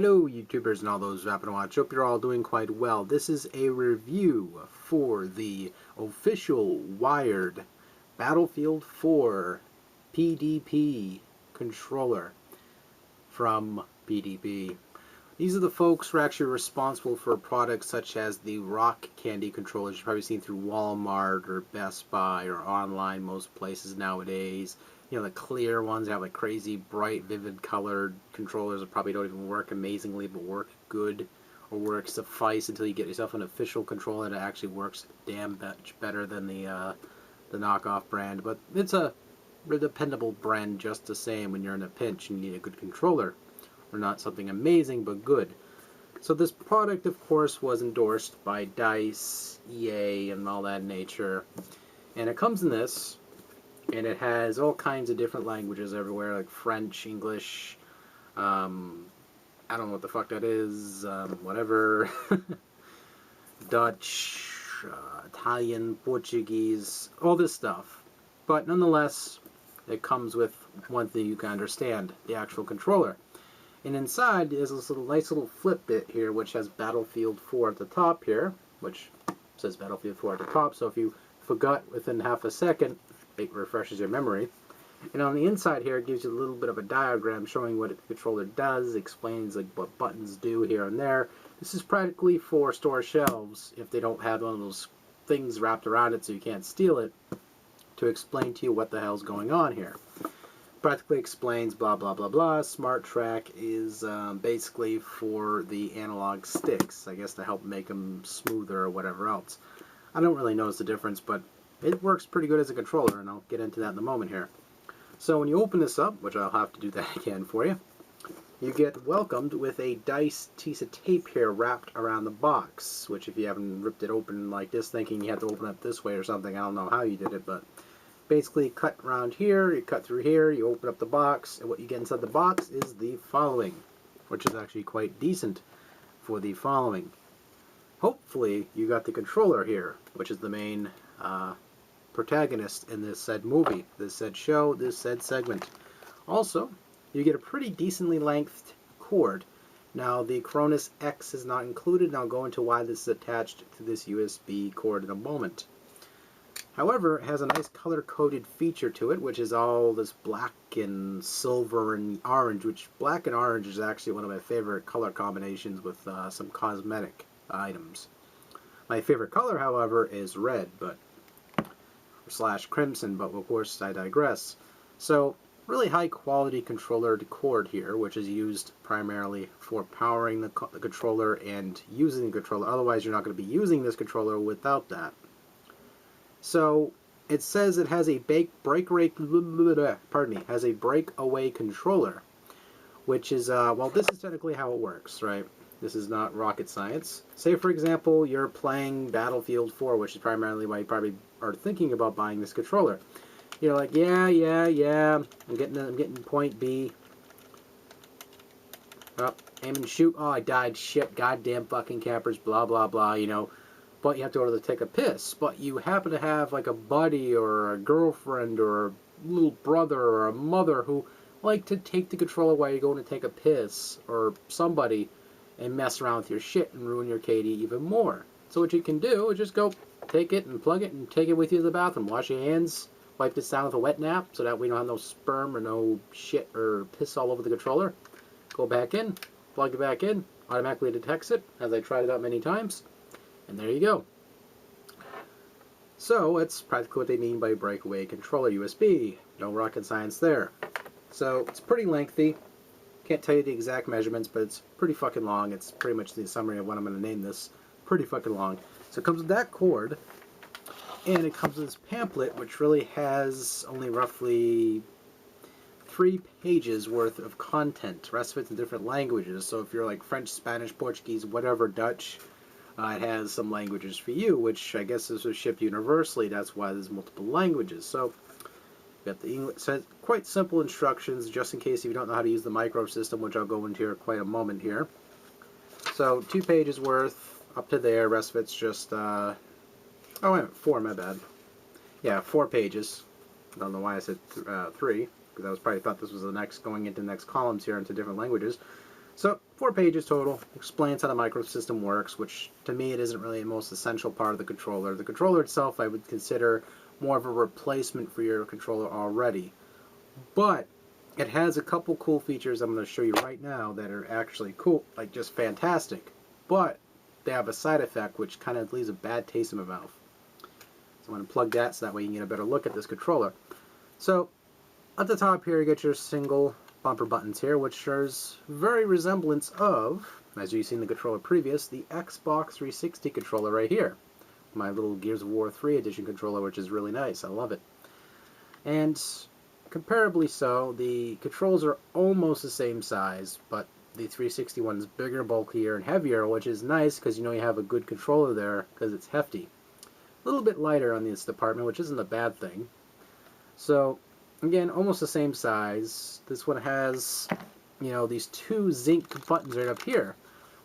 Hello YouTubers and all those rapping watch. Hope you're all doing quite well. This is a review for the official Wired Battlefield 4 PDP controller from PDP. These are the folks who are actually responsible for products such as the Rock Candy controllers you've probably seen through Walmart or Best Buy or online most places nowadays. You know, the clear ones that have like crazy bright vivid colored controllers that probably don't even work amazingly but work good or work suffice until you get yourself an official controller that actually works damn much better than the knockoff brand. But it's a dependable brand just the same when you're in a pinch and you need a good controller. Or not something amazing, but good. So this product, of course, was endorsed by DICE, EA, and all that nature. And it comes in this, and it has all kinds of different languages everywhere, like French, English, I don't know what the fuck that is, whatever, Dutch, Italian, Portuguese, all this stuff. But nonetheless, it comes with one thing you can understand, the actual controller. And inside is this nice little flip bit here, which has Battlefield 4 at the top here, which says Battlefield 4 at the top, so if you forgot within half a second, it refreshes your memory. And on the inside here, it gives you a little bit of a diagram showing what the controller does, explains like what buttons do here and there. This is practically for store shelves, if they don't have one of those things wrapped around it so you can't steal it, to explain to you what the hell's going on here. Practically explains blah blah blah blah. Smart Track is basically for the analog sticks, I guess, to help make them smoother or whatever else. I don't really notice the difference, but it works pretty good as a controller, and I'll get into that in a moment here. So when you open this up, which I'll have to do that again for you, you get welcomed with a DICE piece of tape here wrapped around the box, which if you haven't ripped it open like this thinking you have to open it this way or something, I don't know how you did it, but basically cut around here, you cut through here, you open up the box, and what you get inside the box is the following, which is actually quite decent for the following. Hopefully you got the controller here, which is the main protagonist in this said movie, this said show, this said segment. Also, you get a pretty decently lengthed cord. Now the Cronus X is not included, and I'll go into why this is attached to this USB cord in a moment. However, it has a nice color-coded feature to it, which is all this black and silver and orange, which black and orange is actually one of my favorite color combinations with some cosmetic items. My favorite color, however, is red, but slash crimson, but of course I digress. So, really high-quality controller cord here, which is used primarily for powering the controller and using the controller. Otherwise, you're not going to be using this controller without that. So it says it has a breakaway controller, which is well, this is technically how it works, right? This is not rocket science. Say for example you're playing Battlefield 4, which is primarily why you probably are thinking about buying this controller. You're like, yeah, I'm getting point B. Oh, aim and shoot. Oh, I died. Shit, goddamn fucking campers. Blah blah blah. You know. But you have to go to take a piss. But you happen to have like a buddy or a girlfriend or a little brother or a mother who like to take the controller while you're going to take a piss, or somebody, and mess around with your shit and ruin your KD even more. So what you can do is just go take it and plug it and take it with you to the bathroom. Wash your hands, wipe this down with a wet nap so that we don't have no sperm or no shit or piss all over the controller. Go back in, plug it back in, automatically detects it, as I tried it out many times. And there you go. So that's practically what they mean by breakaway controller USB. No rocket science there. So it's pretty lengthy. Can't tell you the exact measurements, but it's pretty fucking long. It's pretty much the summary of what I'm going to name this. Pretty fucking long. So it comes with that cord, and it comes with this pamphlet, which really has only roughly 3 pages worth of content. The rest of it's in different languages. So if you're like French, Spanish, Portuguese, whatever, Dutch, it has some languages for you, which I guess this was shipped universally. That's why there's multiple languages. So, you got the English. So quite simple instructions, just in case if you don't know how to use the micro system, which I'll go into here quite a moment here. So 2 pages worth up to there. Rest of it's just oh wait, 4. My bad. Yeah, 4 pages. I don't know why I said 3, because I was probably thought this was the next going into the next columns here into different languages. So 4 pages total. Explains how the microsystem works, which to me it isn't really the most essential part of the controller. The controller itself I would consider more of a replacement for your controller already. But it has a couple cool features I'm going to show you right now that are actually cool, like just fantastic. But they have a side effect which kind of leaves a bad taste in my mouth. So I'm going to plug that so that way you can get a better look at this controller. So at the top here you get your single bumper buttons here, which shows very resemblance of, as you've seen the controller previous, the Xbox 360 controller right here. My little Gears of War 3 edition controller, which is really nice. I love it. And comparably so, the controls are almost the same size, but the 360 one's bigger, bulkier, and heavier, which is nice because you know you have a good controller there because it's hefty. A little bit lighter on this department, which isn't a bad thing. So, again, almost the same size. This one has, you know, these 2 zinc buttons right up here,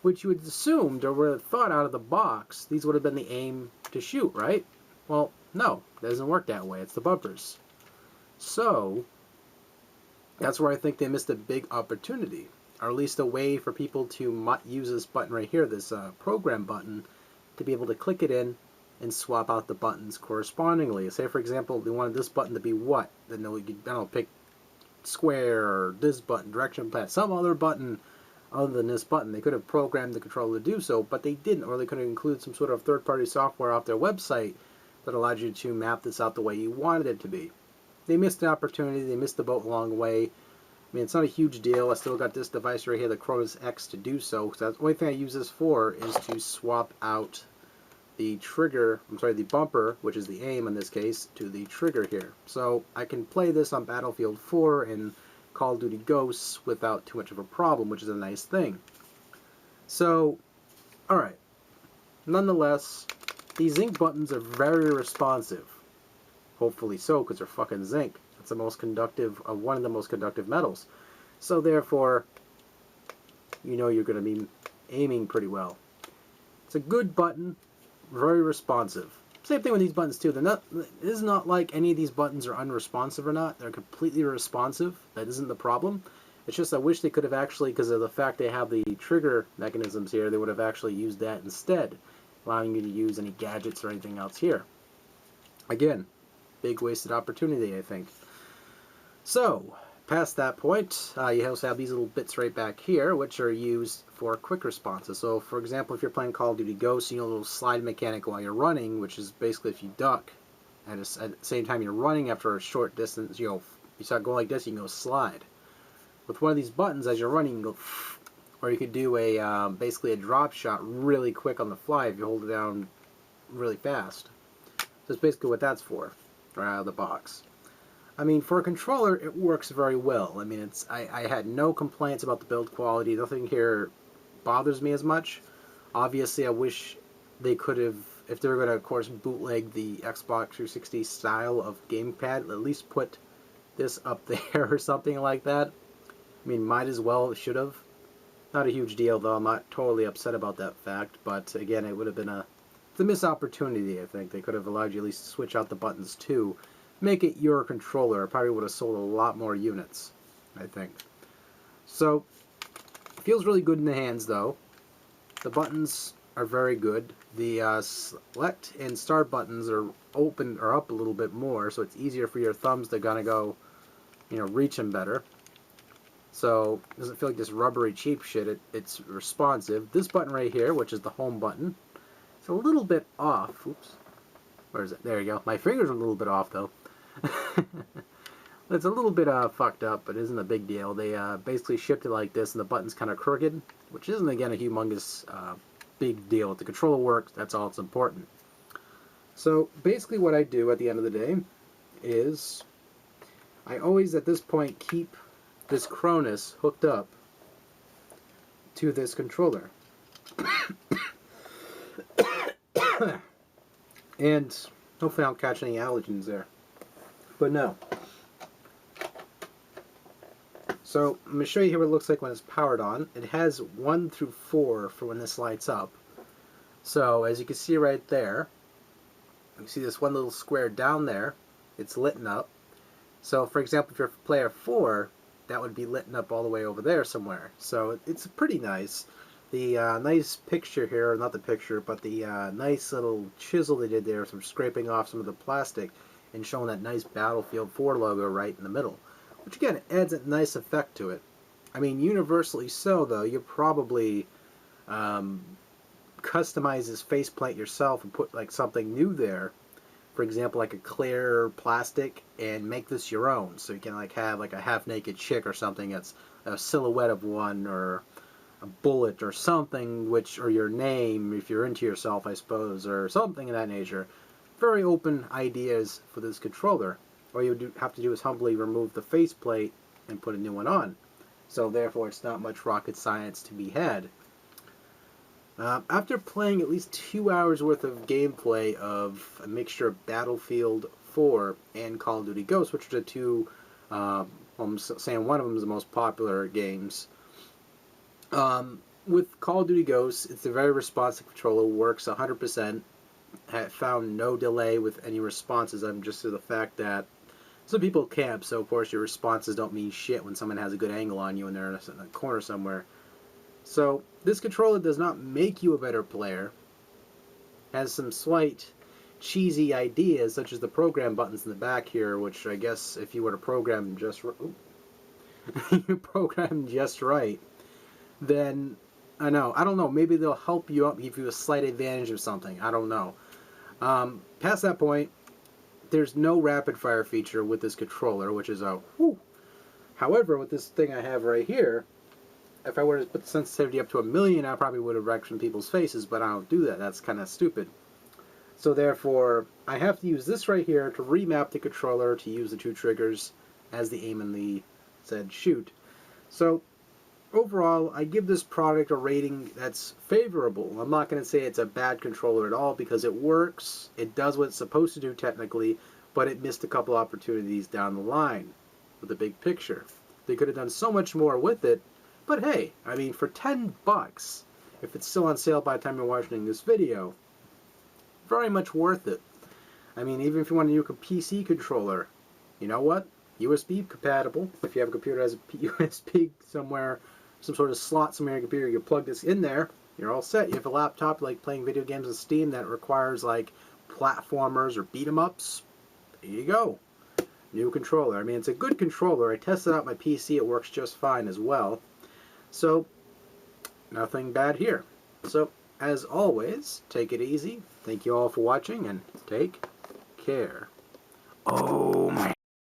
which you would assume, or would have thought out of the box, these would have been the aim to shoot, right? Well, no, it doesn't work that way. It's the bumpers. So, that's where I think they missed a big opportunity, or at least a way for people to use this button right here, this program button, to be able to click it in and swap out the buttons correspondingly. Say, for example, they wanted this button to be what? Then you could, I don't know, pick square, or this button, direction pad, some other button other than this button. They could have programmed the controller to do so, but they didn't, or they could have included some sort of third-party software off their website that allowed you to map this out the way you wanted it to be. They missed the opportunity, they missed the boat along the way. I mean, it's not a huge deal. I still got this device right here, the Cronus X, to do so, because that's the only thing I use this for is to swap out the trigger, the bumper, which is the aim in this case, to the trigger here. So I can play this on Battlefield 4 and Call of Duty Ghosts without too much of a problem, which is a nice thing. So, alright. Nonetheless, these zinc buttons are very responsive. Hopefully so, because they're fucking zinc. It's the most conductive, one of the most conductive metals. So therefore, you know you're going to be aiming pretty well. It's a good button, very responsive. Same thing with these buttons too. It is not like any of these buttons are unresponsive or not. They're completely responsive. That isn't the problem. It's just I wish they could have actually, because of the fact they have the trigger mechanisms here, they would have actually used that instead, allowing you to use any gadgets or anything else here. Again, big wasted opportunity, I think. So, past that point, you also have these little bits right back here, which are used for quick responses. So, for example, if you're playing Call of Duty Ghosts, you know, a little slide mechanic while you're running, which is basically if you duck, and at the same time you're running after a short distance, you start going like this, you can go slide. With one of these buttons, as you're running, you can go, or you could do a basically a drop shot really quick on the fly if you hold it down really fast. So that's basically what that's for, right out of the box. I mean, for a controller, it works very well. I mean, I had no complaints about the build quality. Nothing here bothers me as much. Obviously, I wish they could have, if they were going to, of course, bootleg the Xbox 360 style of gamepad, at least put this up there or something like that. I mean, might as well, should have. Not a huge deal, though. I'm not totally upset about that fact. But, again, it would have been it's a missed opportunity, I think. They could have allowed you at least to switch out the buttons, too. Make it your controller. It probably would have sold a lot more units, I think. So, it feels really good in the hands, though. The buttons are very good. The select and start buttons are open or up a little bit more, so it's easier for your thumbs to kind of go, you know, reach them better. So, it doesn't feel like this rubbery cheap shit. It's responsive. This button right here, which is the home button, it's a little bit off. Oops. Where is it? There you go. My fingers are a little bit off, though. It's a little bit fucked up, but it isn't a big deal. They basically shipped it like this, and the button's kind of crooked, which isn't, again, a humongous big deal. If the controller works, that's all that's important. So, basically what I do at the end of the day is I always, at this point, keep this Cronus hooked up to this controller. And hopefully I don't catch any allergens there. But no. So I'm going to show you here what it looks like when it's powered on. It has 1 through 4 for when this lights up. So as you can see right there, you see this one little square down there. It's lit up. So for example, if you're player 4, that would be lit up all the way over there somewhere. So it's pretty nice. The nice picture here, not the picture, but the nice little chisel they did there, some scraping off some of the plastic and showing that nice Battlefield 4 logo right in the middle. Which again, adds a nice effect to it. I mean, universally so, though, you probably customize this faceplate yourself and put like something new there. For example, like a clear plastic, and make this your own. So you can like have like a half-naked chick or something that's a silhouette of one, or a bullet or something, or your name if you're into yourself, I suppose, or something of that nature. Very open ideas for this controller. All you have to do is humbly remove the faceplate and put a new one on. So therefore, it's not much rocket science to be had. After playing at least 2 hours worth of gameplay of a mixture of Battlefield 4 and Call of Duty Ghosts, which are the two, I'm saying one of them is the most popular games. With Call of Duty Ghosts, it's a very responsive controller, works 100%. I found no delay with any responses. I'm just to the fact that some people camp, so of course your responses don't mean shit when someone has a good angle on you and they're in a corner somewhere. So this controller does not make you a better player. Has some slight cheesy ideas, such as the program buttons in the back here, which I guess if you were to program just right, then I don't know, maybe they'll help you out, give you a slight advantage of something. I don't know. Past that point, there's no rapid fire feature with this controller, which is a whew. However, with this thing I have right here, if I were to put the sensitivity up to 1,000,000, I probably would have wrecked some people's faces, but I don't do that. That's kind of stupid. So therefore, I have to use this right here to remap the controller to use the two triggers as the aim and the said shoot. So overall, I give this product a rating that's favorable. I'm not going to say it's a bad controller at all, because it works, it does what it's supposed to do technically, but it missed a couple opportunities down the line with the big picture. They could have done so much more with it. But hey, I mean, for $10, if it's still on sale by the time you're watching this video, very much worth it. I mean, even if you want to use a PC controller, you know what? USB compatible. If you have a computer that has a USB somewhere, some sort of slot somewhere in your computer, you plug this in there, you're all set. You have a laptop like playing video games on Steam that requires like platformers or beat 'em ups. There you go. New controller. I mean, it's a good controller. I tested out my PC. It works just fine as well. So, nothing bad here. So, as always, take it easy. Thank you all for watching, and take care. Oh, man.